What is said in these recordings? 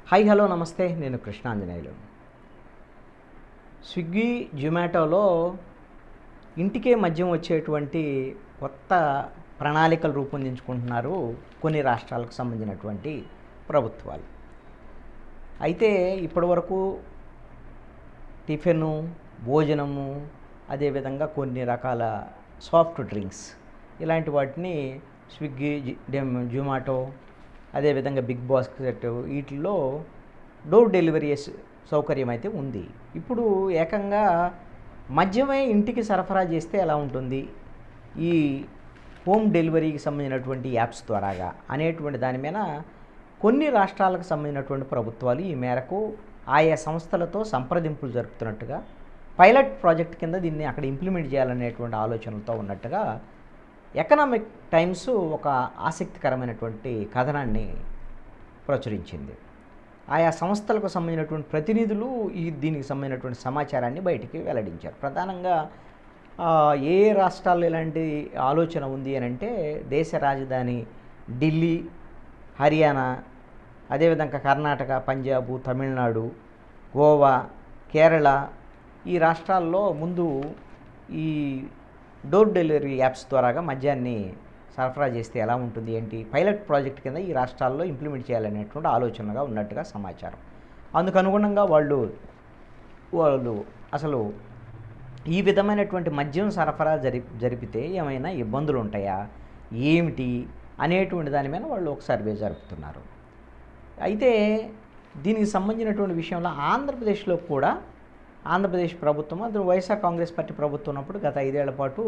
Hi hello నమస్తే, నేను Krishnanjaneyulu. Swiggy జొమాటోలో ఇంటికే మద్యం వచ్చేటువంటి కొత్త ప్రణాళికలు రూపొందించుకుంటున్నారు కొన్ని రాష్ట్రాలకు సంబంధించినటువంటి ప్రభుత్వాలు. అయితే ఇప్పటివరకు టిఫిను, భోజనము, అదేవిధంగా కొన్ని రకాల సాఫ్ట్ డ్రింక్స్ ఇలాంటి వాటిని స్విగ్గీ, జొమాటో, అదేవిధంగా బిగ్ బాస్కెట్ వీటిల్లో డోర్ డెలివరీ సౌకర్యం అయితే ఉంది. ఇప్పుడు ఏకంగా మద్యమే ఇంటికి సరఫరా చేస్తే ఎలా ఉంటుంది ఈ హోమ్ డెలివరీకి సంబంధించినటువంటి యాప్స్ ద్వారాగా అనేటువంటి దాని మీద కొన్ని రాష్ట్రాలకు సంబంధించినటువంటి ప్రభుత్వాలు ఈ మేరకు ఆయా సంస్థలతో సంప్రదింపులు జరుపుతున్నట్టుగా, పైలట్ ప్రాజెక్ట్ కింద దీన్ని అక్కడ ఇంప్లిమెంట్ చేయాలనేటువంటి ఆలోచనలతో ఉన్నట్టుగా ఎకనామిక్ టైమ్స్ ఒక ఆసక్తికరమైనటువంటి కథనాన్ని ప్రచురించింది. ఆయా సంస్థలకు సంబంధించినటువంటి ప్రతినిధులు దీనికి సంబంధించినటువంటి సమాచారాన్ని బయటికి వెల్లడించారు. ప్రధానంగా ఏ రాష్ట్రాల్లో ఇలాంటి ఆలోచన ఉంది అని అంటే దేశ రాజధాని ఢిల్లీ, హర్యానా, అదేవిధంగా కర్ణాటక, పంజాబు, తమిళనాడు, గోవా, కేరళ ఈ రాష్ట్రాల్లో ముందు ఈ డోర్ డెలివరీ యాప్స్ ద్వారాగా మద్యాన్ని సరఫరా చేస్తే ఎలా ఉంటుంది ఏంటి పైలట్ ప్రాజెక్ట్ కింద ఈ రాష్ట్రాల్లో ఇంప్లిమెంట్ చేయాలనేటువంటి ఆలోచనగా ఉన్నట్టుగా సమాచారం. అందుకు అనుగుణంగా వాళ్ళు అసలు ఈ విధమైనటువంటి మద్యం సరఫరా జరిపితే ఏమైనా ఇబ్బందులు ఉంటాయా ఏమిటి అనేటువంటి దాని మీద వాళ్ళు ఒక సర్వే జరుపుతున్నారు. అయితే దీనికి సంబంధించినటువంటి విషయంలో ఆంధ్రప్రదేశ్లో కూడా ఆంధ్రప్రదేశ్ ప్రభుత్వం, అందులో వైఎస్ఆర్ కాంగ్రెస్ పార్టీ ప్రభుత్వం ఉన్నప్పుడు గత 5 ఏళ్ల పాటు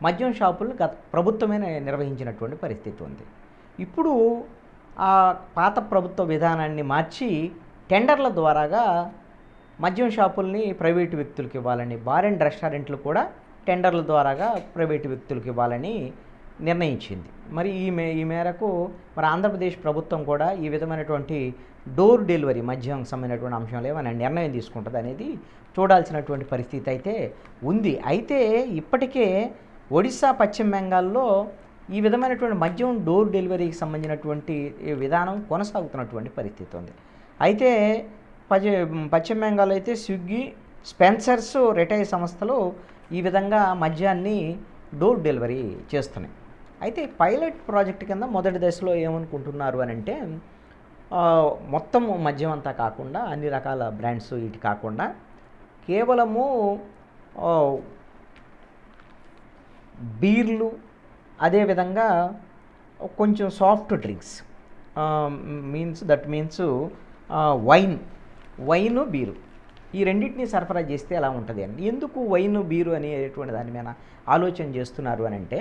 మద్యం షాపులను గత ప్రభుత్వమే నిర్వహించినటువంటి పరిస్థితి ఉంది. ఇప్పుడు ఆ పాత ప్రభుత్వ విధానాన్ని మార్చి టెండర్ల ద్వారాగా మద్యం షాపుల్ని ప్రైవేటు వ్యక్తులకు ఇవ్వాలని, బార్ అండ్ రెస్టారెంట్లు కూడా టెండర్ల ద్వారాగా ప్రైవేటు వ్యక్తులకు ఇవ్వాలని నిర్ణయించింది. మరి ఈ మేరకు మరి ఆంధ్రప్రదేశ్ ప్రభుత్వం కూడా ఈ విధమైనటువంటి డోర్ డెలివరీ మద్యం సంబంధించినటువంటి అంశంలో ఏమైనా నిర్ణయం తీసుకుంటుంది అనేది చూడాల్సినటువంటి పరిస్థితి అయితే ఉంది. అయితే ఇప్పటికే ఒడిశా, పశ్చిమ బెంగాల్లో ఈ విధమైనటువంటి మద్యం డోర్ డెలివరీకి సంబంధించినటువంటి విధానం కొనసాగుతున్నటువంటి పరిస్థితి ఉంది. అయితే పశ్చిమ బెంగాల్ అయితే స్విగ్గీ, స్పెన్సర్స్, రిటైల్ సంస్థలు ఈ విధంగా మద్యాన్ని డోర్ డెలివరీ చేస్తున్నాయి. అయితే పైలట్ ప్రాజెక్ట్ కింద మొదటి దశలో ఏమనుకుంటున్నారు అని అంటే మొత్తం మద్యం అంతా కాకుండా అన్ని రకాల బ్రాండ్స్ వీటి కాకుండా కేవలము బీర్లు, అదేవిధంగా కొంచెం soft drinks means wine, beer ఈ రెండింటిని సరఫరా చేస్తే ఎలా ఉంటుంది అని. ఎందుకు వైన్, బీరు అనేటువంటి దాని మీద ఆలోచన చేస్తున్నారు అని అంటే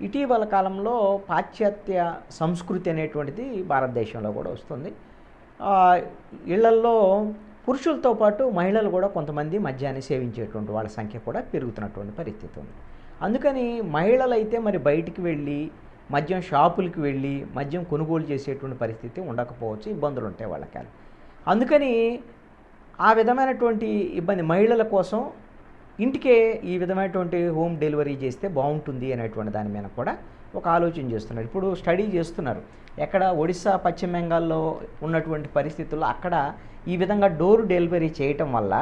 ఇటీవల కాలంలో పాశ్చాత్య సంస్కృతి అనేటువంటిది భారతదేశంలో కూడా వస్తుంది. ఇళ్లల్లో పురుషులతో పాటు మహిళలు కూడా కొంతమంది మద్యాన్ని సేవించేటువంటి వాళ్ళ సంఖ్య కూడా పెరుగుతున్నటువంటి పరిస్థితి ఉంది. అందుకని మహిళలు అయితే మరి బయటికి వెళ్ళి మద్యం షాపులకి వెళ్ళి మద్యం కొనుగోలు చేసేటువంటి పరిస్థితి ఉండకపోవచ్చు, ఇబ్బందులు ఉంటాయి వాళ్ళకి. అందుకని ఆ విధమైనటువంటి ఇబ్బంది మహిళల కోసం ఇంటికే ఈ విధమైనటువంటి హోమ్ డెలివరీ చేస్తే బాగుంటుంది అనేటువంటి దాని మీద కూడా ఒక ఆలోచన చేస్తున్నారు. ఇప్పుడు స్టడీ చేస్తున్నారు. ఎక్కడ ఒడిశా, పశ్చిమ బెంగాల్లో ఉన్నటువంటి పరిస్థితుల్లో అక్కడ ఈ విధంగా డోర్ డెలివరీ చేయటం వల్ల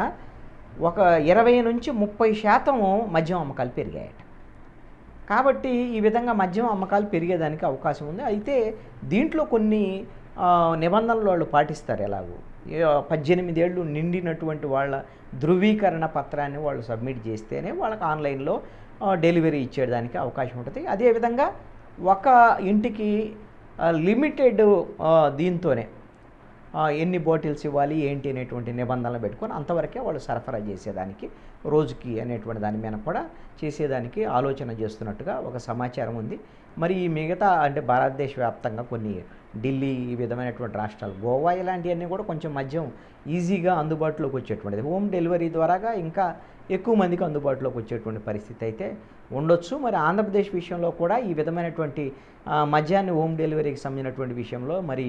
ఒక 20 నుంచి 30% మద్యం అమ్మకాలు పెరిగాయట. కాబట్టి ఈ విధంగా మద్యం అమ్మకాలు పెరిగేదానికి అవకాశం ఉంది. అయితే దీంట్లో కొన్ని నిబంధనలు వాళ్ళు పాటిస్తారు. ఎలాగో 18 ఏళ్ళు నిండినటువంటి వాళ్ళ ధృవీకరణ పత్రాన్ని వాళ్ళు సబ్మిట్ చేస్తేనే వాళ్ళకి ఆన్లైన్లో డెలివరీ ఇచ్చేదానికి అవకాశం ఉంటుంది. అదేవిధంగా ఒక ఇంటికి లిమిటెడ్ దీంతోనే ఎన్ని బాటిల్స్ ఇవ్వాలి ఏంటి అనేటువంటి నిబంధనలు పెట్టుకొని అంతవరకే వాళ్ళు సరఫరా చేసేదానికి రోజుకి అనేటువంటి దాని మీద కూడా చేసేదానికి ఆలోచన చేస్తున్నట్టుగా ఒక సమాచారం ఉంది. మరి ఈ మిగతా అంటే భారతదేశ వ్యాప్తంగా కొన్ని ఢిల్లీ ఈ విధమైనటువంటి రాష్ట్రాలు, గోవా ఇలాంటివన్నీ కూడా కొంచెం మద్యం ఈజీగా అందుబాటులోకి వచ్చేటువంటిది హోమ్ డెలివరీ ద్వారాగా ఇంకా ఎక్కువ మందికి అందుబాటులోకి వచ్చేటువంటి పరిస్థితి అయితే ఉండొచ్చు. మరి ఆంధ్రప్రదేశ్ విషయంలో కూడా ఈ విధమైనటువంటి మద్యాన్ని హోమ్ డెలివరీకి సంబంధించినటువంటి విషయంలో మరి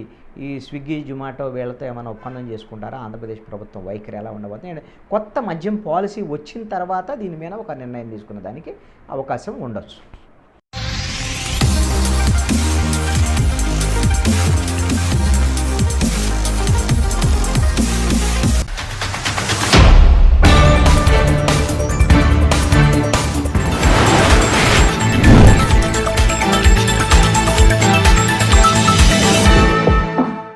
ఈ స్విగ్గీ, జొమాటో వీళ్ళతో ఏమైనా ఒప్పందం చేసుకుంటారా, ఆంధ్రప్రదేశ్ ప్రభుత్వం వైఖరి ఎలా ఉండబోతుంది, కొత్త మద్యం పాలసీ వచ్చిన తర్వాత దీని మీద ఒక నిర్ణయం తీసుకునే దానికి అవకాశం ఉండొచ్చు.